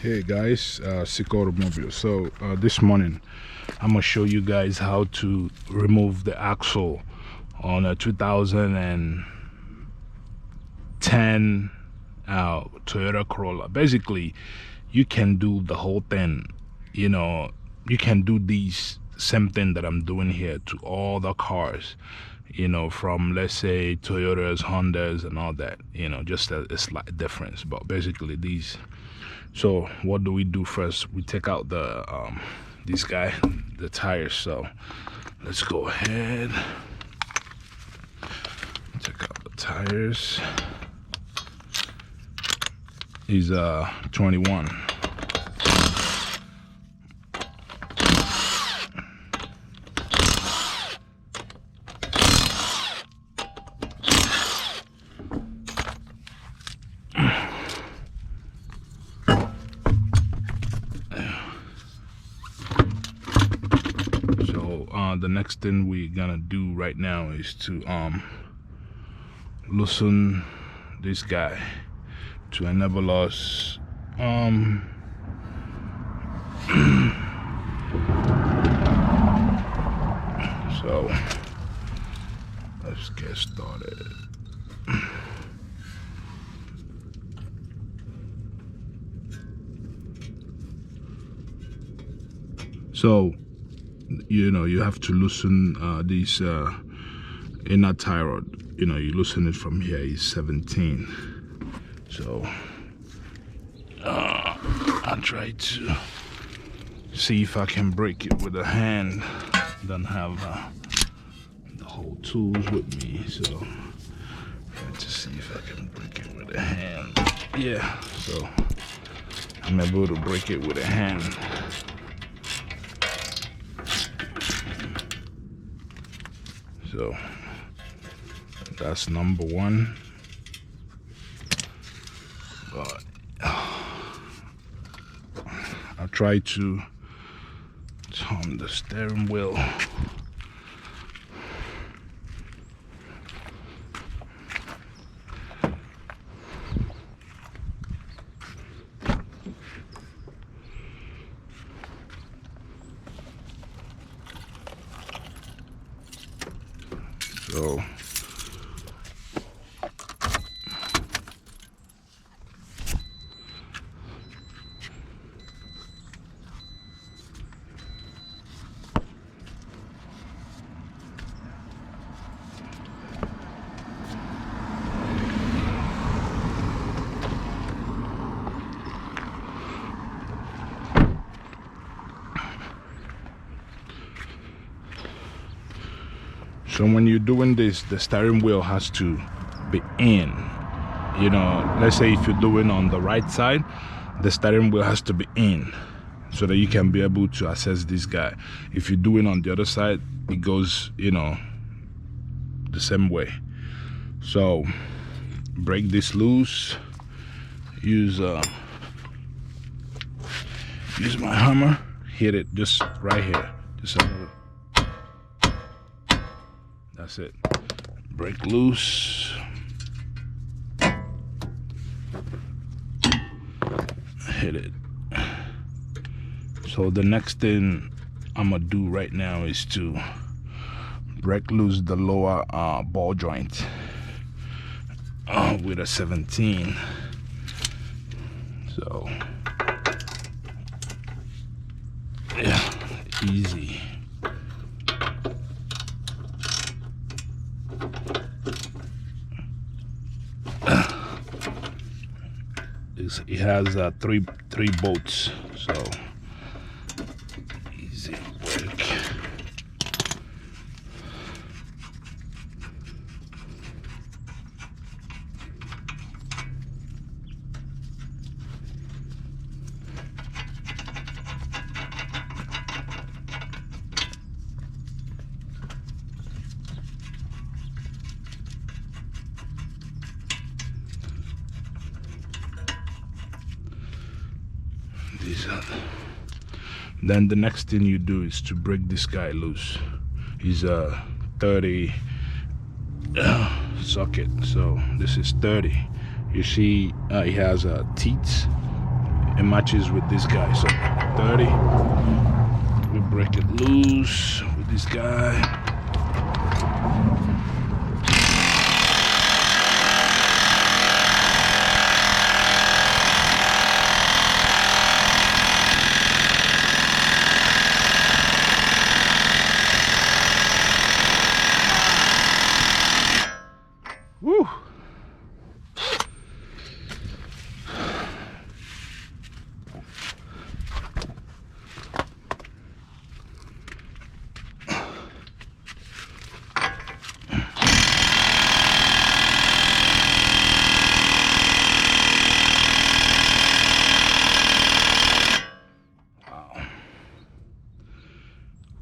Hey guys, Sick Automobile. So this morning I'm gonna show you guys how to remove the axle on a 2010 Toyota Corolla. Basically, you can do the whole thing. You can do these same thing that I'm doing here to all the cars. From, let's say, Toyotas, Hondas, and all that. Just a slight difference, but basically these. So what do we do first? We take out the the tires. So let's go ahead, take out the tires. These 21. The next thing we're gonna do right now is to loosen this guy to enable us so let's get started. So you have to loosen these inner tie rod. You loosen it from here. Is 17. So I'll try to see if I can break it with a hand. Don't have the whole tools with me, so try to see if I can break it with a hand. Yeah, so I'm able to break it with a hand. So that's number one. But I'll try to turn the steering wheel. So when you're doing this, the steering wheel has to be in. Let's say if you're doing on the right side, the steering wheel has to be in so that you can be able to access this guy. If you're doing on the other side, it goes, the same way. So break this loose. Use my hammer. Hit it just right here. Just a little. That's it. Break loose. Hit it. So the next thing I'm gonna do right now is to break loose the lower ball joint with a 17. So yeah, easy. It has three bolts, so easy work. Then the next thing you do is to break this guy loose. He's a 30 socket, so this is 30. You see he has teeth it matches with this guy. So 30. We break it loose with this guy. Woo!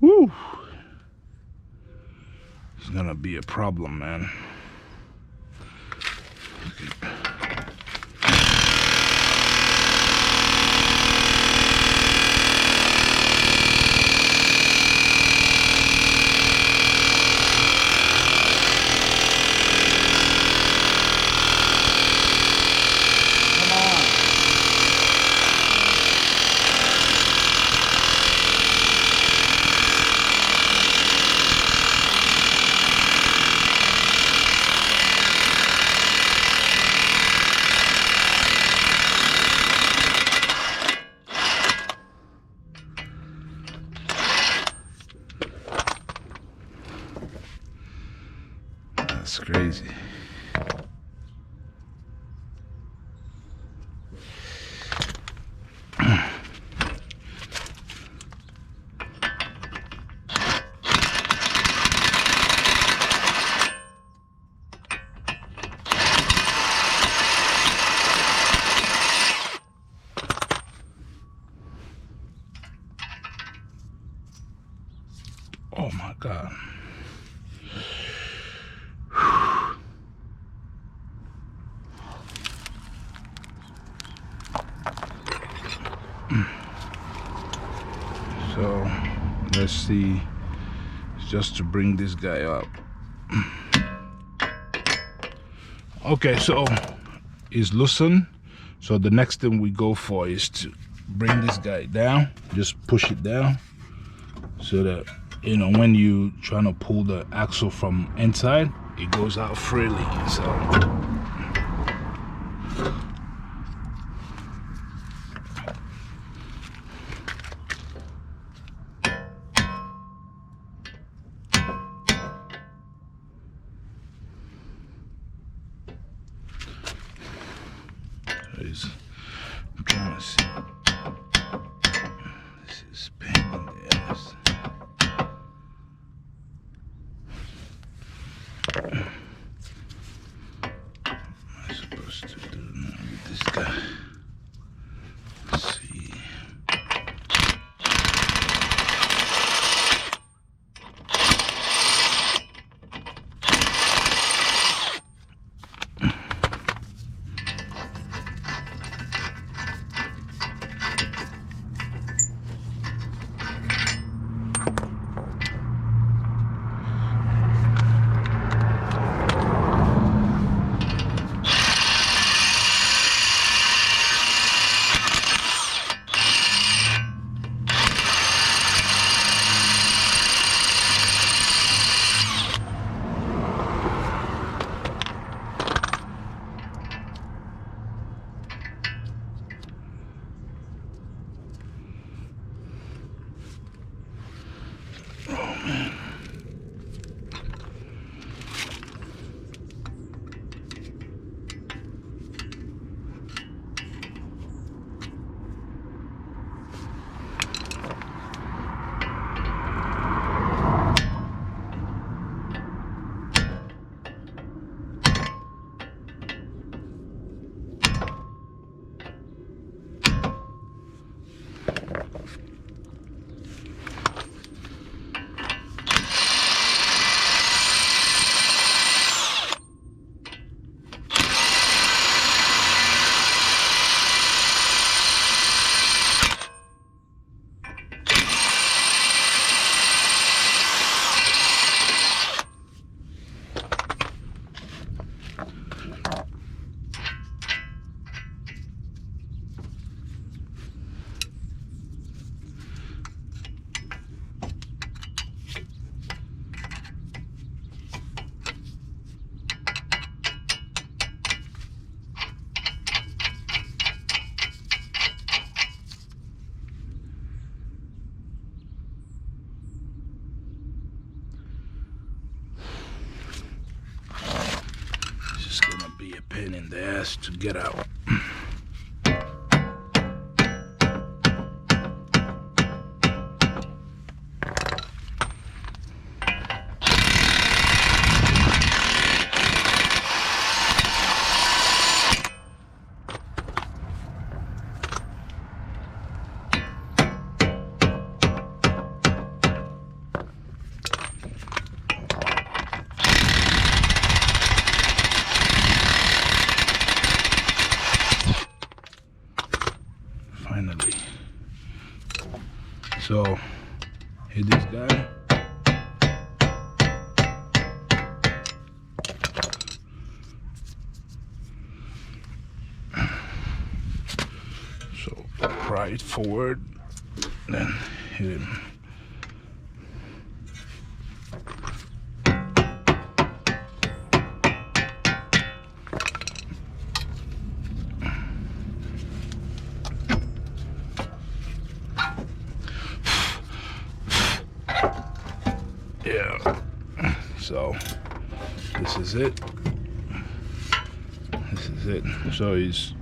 Woo! It's gonna be a problem, man. That's crazy. Oh my God. So let's see, just to bring this guy up. Okay, so it's loosened. So the next thing we go for is to bring this guy down. Just push it down so that, you know, when you trying to pull the axle from inside, it goes out freely. So I'm trying to see. This is pain in the ass. What am I supposed to do now with this guy? Let's see. be a pain in the ass to get out. Finally. So, hit this guy. So, pry it forward, then hit him. Yeah, so this is it. So he's